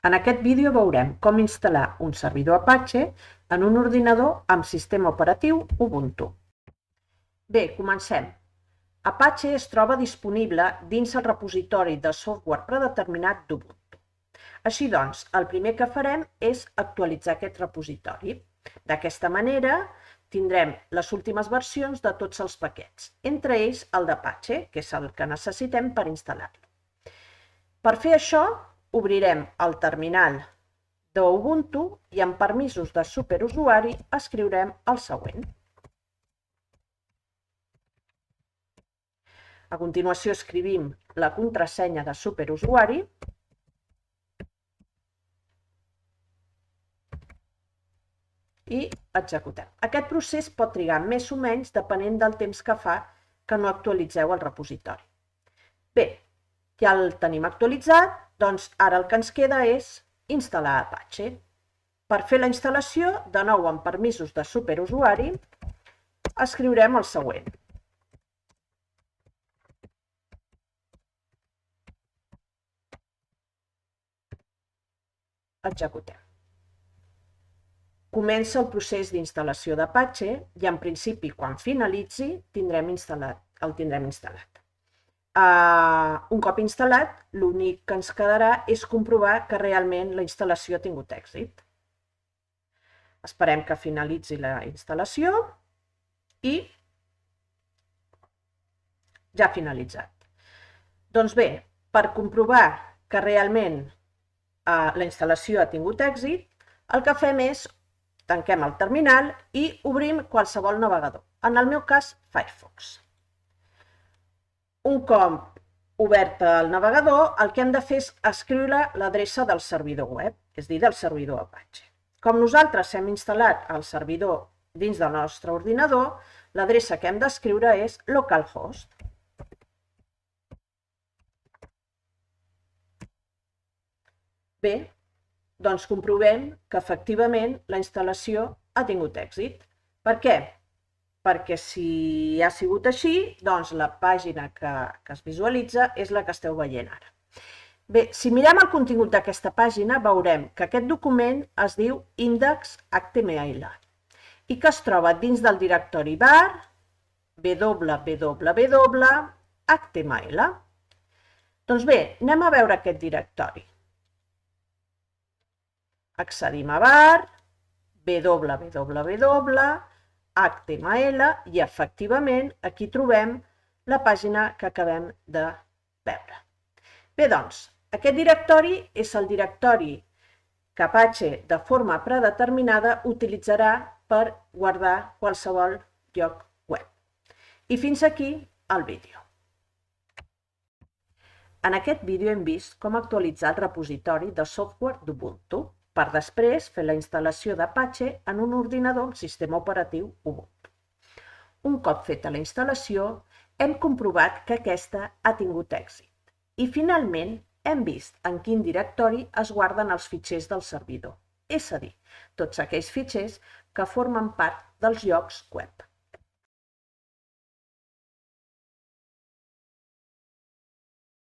En aquest vídeo veurem com instal·lar un servidor Apache en un ordinador amb sistema operatiu Ubuntu. Bé, comencem. Apache es troba disponible dins el repositori de software predeterminat d'Ubuntu. Així doncs, el primer que farem és actualitzar aquest repositori. D'aquesta manera, tindrem les últimes versions de tots els paquets, entre ells el d'Apache, que és el que necessitem per instal·lar-lo. Per fer això, obrirem el terminal d'Ubuntu i amb permisos de superusuari escriurem el següent. A continuació escrivim la contrasenya de superusuari i executem. Aquest procés pot trigar més o menys depenent del temps que fa que no actualitzeu el repositori. Bé, ja el tenim actualitzat, doncs ara el que ens queda és instal·lar Apache. Per fer la instal·lació, de nou amb permisos de superusuari, escriurem el següent. Executem. Comença el procés d'instal·lació d'Apache i en principi quan finalitzi el tindrem instal·lat. Un cop instal·lat, l'únic que ens quedarà és comprovar que realment la instal·lació ha tingut èxit. Esperem que finalitzi la instal·lació i ja ha finalitzat. Doncs bé, per comprovar que realment la instal·lació ha tingut èxit, el que fem és tanquem el terminal i obrim qualsevol navegador, en el meu cas Firefox. Un cop obert el navegador, el que hem de fer és escriure l'adreça del servidor web, és a dir, del servidor Apache. Com nosaltres hem instal·lat el servidor dins del nostre ordinador, l'adreça que hem d'escriure és localhost. Bé, doncs comprovem que efectivament la instal·lació ha tingut èxit. Per què? Perquè si ha sigut així, doncs la pàgina que es visualitza és la que esteu veient ara. Bé, si mirem el contingut d'aquesta pàgina, veurem que aquest document es diu index.html i que es troba dins del directori var www.html. Doncs bé, anem a veure aquest directori. Accedim a var, www.html i efectivament aquí trobem la pàgina que acabem de veure. Bé, doncs, aquest directori és el directori que Apache de forma predeterminada utilitzarà per guardar qualsevol lloc web. I fins aquí el vídeo. En aquest vídeo hem vist com actualitzar el repositori de software d'Ubuntu per després fer la instal·lació d'Apache en un ordinador amb sistema operatiu Ubuntu. Un cop feta la instal·lació, hem comprovat que aquesta ha tingut èxit. I finalment, hem vist en quin directori es guarden els fitxers del servidor, és a dir, tots aquells fitxers que formen part dels llocs web.